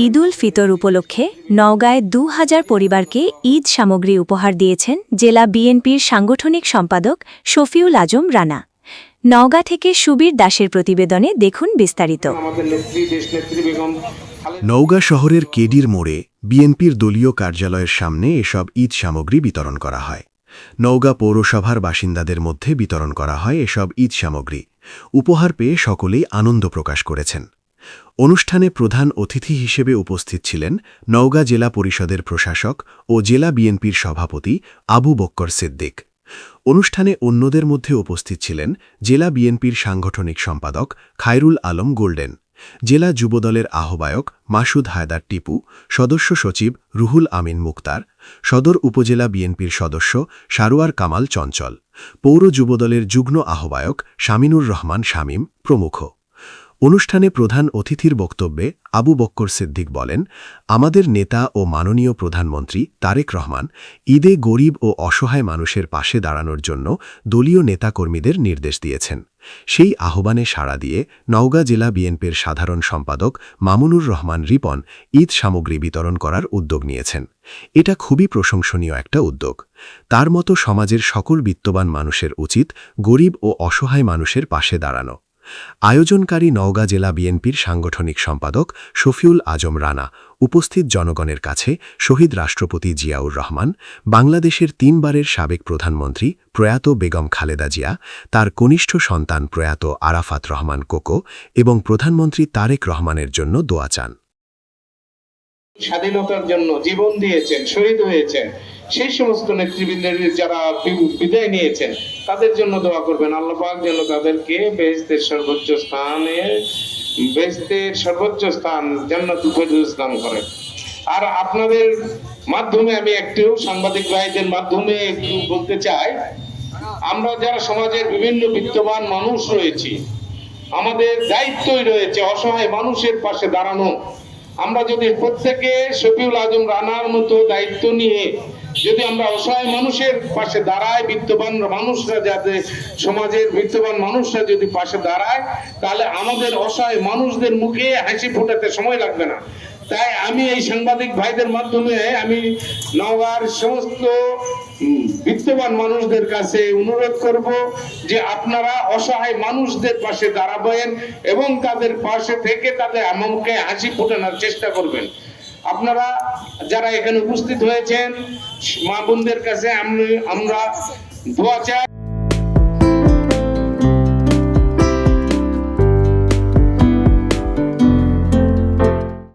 ঈদ উল ফিতর উপলক্ষে নওগাঁয় ২,০০০ পরিবারকে ঈদ সামগ্রী উপহার দিয়েছেন জেলা বিএনপির সাংগঠনিক সম্পাদক শফিউল আজম রানা। নওগাঁ থেকে সুবীর দাসের প্রতিবেদনে দেখুন বিস্তারিত। নওগাঁ শহরের কেডির মোড়ে বিএনপির দলীয় কার্যালয়ের সামনে এসব ঈদ সামগ্রী বিতরণ করা হয়। নওগাঁ পৌরসভার বাসিন্দাদের মধ্যে বিতরণ করা হয় এসব ঈদ সামগ্রী। উপহার পেয়ে সকলেই আনন্দ প্রকাশ করেছেন। অনুষ্ঠানে প্রধান অতিথি হিসেবে উপস্থিত ছিলেন নওগাঁ জেলা পরিষদের প্রশাসক ও জেলা বিএনপির সভাপতি আবু বক্কর সিদ্দিক। অনুষ্ঠানে অন্যদের মধ্যে উপস্থিত ছিলেন জেলা বিএনপির সাংগঠনিক সম্পাদক খায়রুল আলম গোল্ডেন, জেলা যুবদলের আহ্বায়ক মাসুদ হায়দার টিপু, সদস্য সচিব রুহুল আমিন মুক্তার, সদর উপজেলা বিএনপির সদস্য সারোয়ার কামাল চঞ্চল, পৌর যুবদলের যুগ্ম আহ্বায়ক শামিনুর রহমান শামীম প্রমুখ। অনুষ্ঠানে প্রধান অতিথির বক্তব্যে আবু বক্কর সিদ্দিক বলেন, আমাদের নেতা ও মাননীয় প্রধানমন্ত্রী তারেক রহমান ঈদে গরিব ও অসহায় মানুষের পাশে দাঁড়ানোর জন্য দলীয় নেতাকর্মীদের নির্দেশ দিয়েছেন। সেই আহ্বানে সাড়া দিয়ে নওগাঁ জেলা বিএনপির সাধারণ সম্পাদক মামুনুর রহমান রিপন ঈদ সামগ্রী বিতরণ করার উদ্যোগ নিয়েছেন। এটা খুবই প্রশংসনীয় একটা উদ্যোগ। তার মতো সমাজের সকল বিত্তবান মানুষের উচিত গরিব ও অসহায় মানুষের পাশে দাঁড়ানো। আয়োজনকারী নওগাঁ জেলা বিএনপির সাংগঠনিক সম্পাদক শফিউল আজম রানা উপস্থিত জনগণের কাছে শহীদ রাষ্ট্রপতি জিয়াউর রহমান, বাংলাদেশের ৩ বারের সাবেক প্রধানমন্ত্রী প্রয়াত বেগম খালেদা জিয়া, তার কনিষ্ঠ সন্তান প্রয়াত আরাফাত রহমান কোকো এবং প্রধানমন্ত্রী তারেক রহমানের জন্য দোয়া চান। স্বাধীনতার জন্য জীবন দিয়েছেন, শহীদ হয়েছেন, সেই সমস্ত নেতৃবৃন্দের যারা বিদায় নিয়েছেন তাদের জন্য দোয়া করবেন। আল্লাহ পাক যেন তাদেরকে বেহেশতের সর্বোচ্চ স্থান জান্নাতুল ফেরদৌস দান করেন। আর আপনাদের মাধ্যমে আমি একটু সাংবাদিক ভাইদের মাধ্যমে একটু বলতে চাই, আমরা যারা সমাজের বিভিন্ন বিত্তবান মানুষ রয়েছি, আমাদের দায়িত্বই রয়েছে অসহায় মানুষের পাশে দাঁড়ানো। আমরা যদি প্রত্যেকে শফিউল আজম রানার মতো দায়িত্ব নিয়ে যদি আমরা অসহায় মানুষের পাশে দাঁড়াই, বিত্তবান মানুষরা যাতে সমাজের বিত্তবান মানুষরা যদি পাশে দাঁড়ায়, তাহলে আমাদের অসহায় মানুষদের মুখে হাসি ফোটাতে সময় লাগবে না। তাই আমি এই সাংবাদিক ভাইদের মাধ্যমে আমি নওগাঁর সমস্ত বিত্তবান মানুষদের কাছে অনুরোধ করব যে আপনারা অসহায় মানুষদের পাশে দাঁড়াবেন এবং তাদের পাশে থেকে তাদের মুখে হাসি ফোটানোর চেষ্টা করবেন। আপনারা যারা এখানে উপস্থিত হয়েছেন মা বোনদের কাছে আমরা দোয়া চাই।